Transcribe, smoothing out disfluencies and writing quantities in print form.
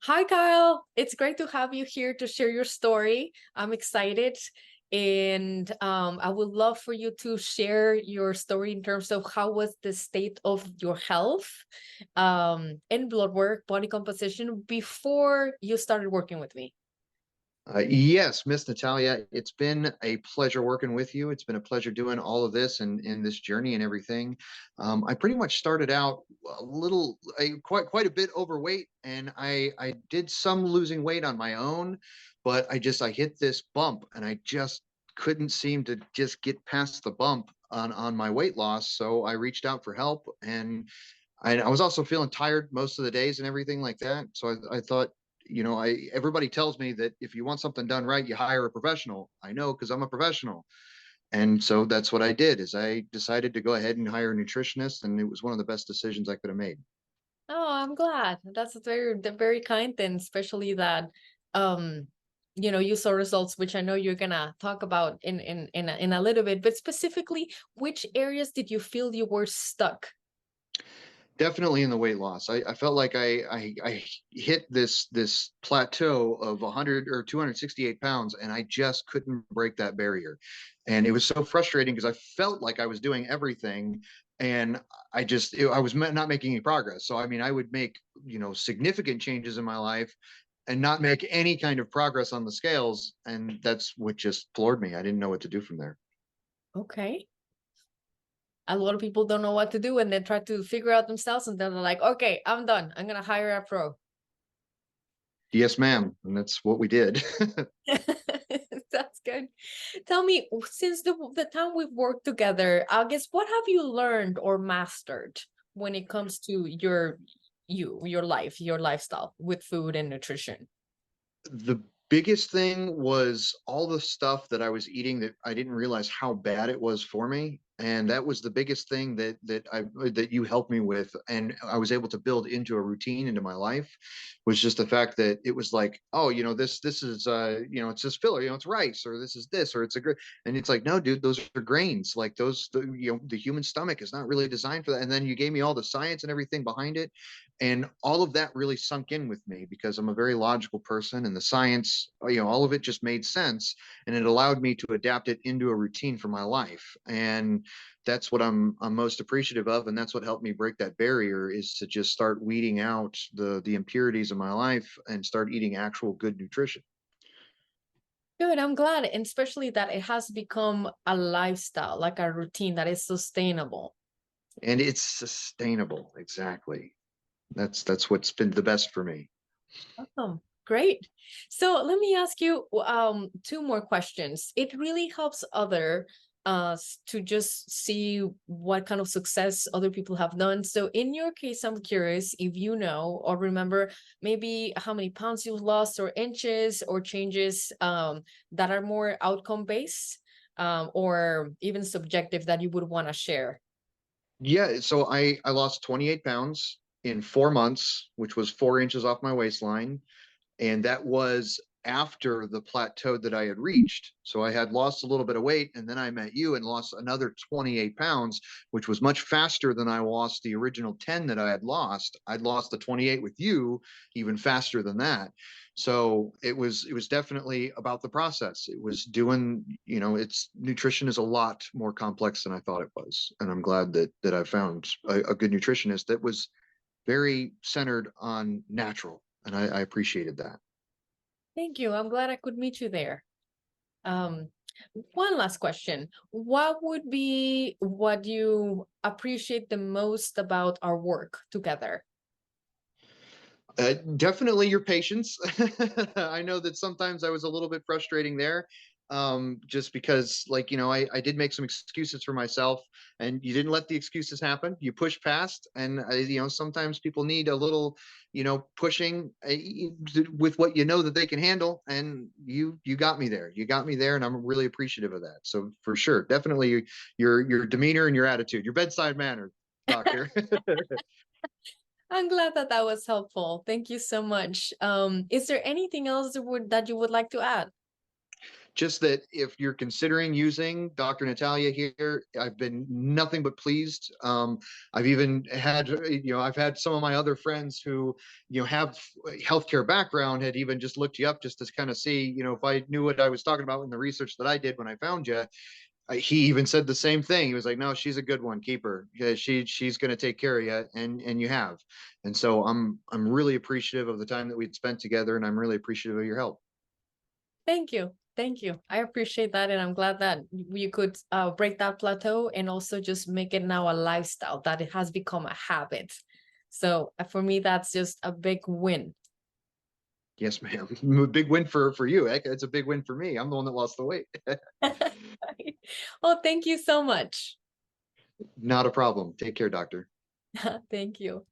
Hi, Kyle. It's great to have you here to share your story. I'm excited. And I would love for you to share your story in terms of how was the state of your health and blood work, body composition before you started working with me. Yes, Miss Natalia, it's been a pleasure working with you. It's been a pleasure doing all of this and in this journey and everything. I pretty much started out quite a bit overweight, and I did some losing weight on my own, but I hit this bump, and I just couldn't seem to just get past the bump on my weight loss. So I reached out for help, and I was also feeling tired most of the days and everything like that. So I thought, I everybody tells me that if you want something done right, you hire a professional. I know because I'm a professional. And so that's what I did is I decided to go ahead and hire a nutritionist, and it was one of the best decisions I could have made. Oh, I'm glad. That's very kind thing, especially that um you saw results, which I know you're gonna talk about in a little bit, but specifically, which areas did you feel you were stuck? Definitely in the weight loss. I felt like I hit this plateau of 100 or 268 pounds, and I just couldn't break that barrier. And it was so frustrating because I felt like I was doing everything, and I was not making any progress. So I mean, I would make significant changes in my life and not make any kind of progress on the scales, and that's what just floored me. I didn't know what to do from there. Okay. A lot of people don't know what to do and then try to figure out themselves, and then they're like, okay, I'm done. I'm gonna hire a pro. Yes, ma'am, and that's what we did. That's good. Tell me, since the time we've worked together, I guess what have you learned or mastered when it comes to your life, your lifestyle with food and nutrition? The biggest thing was all the stuff that I was eating that I didn't realize how bad it was for me. And that was the biggest thing that you helped me with, and I was able to build into a routine into my life. Was just the fact that it was like, oh, this is it's this filler, it's rice, or this is this, or it's a great, and it's like, no, dude, those are grains. Like the human stomach is not really designed for that. And then you gave me all the science and everything behind it, and all of that really sunk in with me because I'm a very logical person, and the science, all of it just made sense, and it allowed me to adapt it into a routine for my life. And that's what I'm most appreciative of, and that's what helped me break that barrier, is to just start weeding out the impurities in my life and start eating actual good nutrition. Good, I'm glad, and especially that it has become a lifestyle, like a routine that is sustainable. And it's sustainable. Exactly. That's what's been the best for me. Awesome. Great. So let me ask you two more questions. It really helps us to just see what kind of success other people have done. So in your case, I'm curious if you know or remember maybe how many pounds you've lost, or inches, or changes that are more outcome based, or even subjective, that you would want to share. Yeah, so I lost 28 pounds in 4 months, which was 4 inches off my waistline. And that was after the plateau that I had reached. So I had lost a little bit of weight, and then I met you and lost another 28 pounds, which was much faster than I lost the original 10 that I had lost. I'd lost the 28 with you even faster than that. So it was definitely about the process. It was doing, it's nutrition is a lot more complex than I thought it was. And I'm glad that I found a good nutritionist that was very centered on natural. And I appreciated that. Thank you. I'm glad I could meet you there. Um, One last question. What would be what you appreciate the most about our work together? Definitely your patience. I know that sometimes I was a little bit frustrating there, just because, like, I did make some excuses for myself, and you didn't let the excuses happen. You pushed past, and sometimes people need a little, pushing with what that they can handle, and you got me there. You got me there, and I'm really appreciative of that. So for sure, definitely your demeanor and your attitude, your bedside manner, doctor. I'm glad that that was helpful. Thank you so much. Is there anything else that you would like to add? Just that if you're considering using Dr. Natalia here, I've been nothing but pleased. I've even had, I've had some of my other friends who, have healthcare background had even just looked you up just to kind of see, if I knew what I was talking about in the research that I did when I found you. He even said the same thing. He was like, "No, she's a good one. Keep her. Yeah, she's going to take care of you, and you have." And so I'm really appreciative of the time that we'd spent together, and I'm really appreciative of your help. Thank you. Thank you. I appreciate that. And I'm glad that you could break that plateau and also just make it now a lifestyle, that it has become a habit. So for me, that's just a big win. Yes, ma'am. A big win for you. Heck, it's a big win for me. I'm the one that lost the weight. Oh, thank you so much. Not a problem. Take care, doctor. Thank you.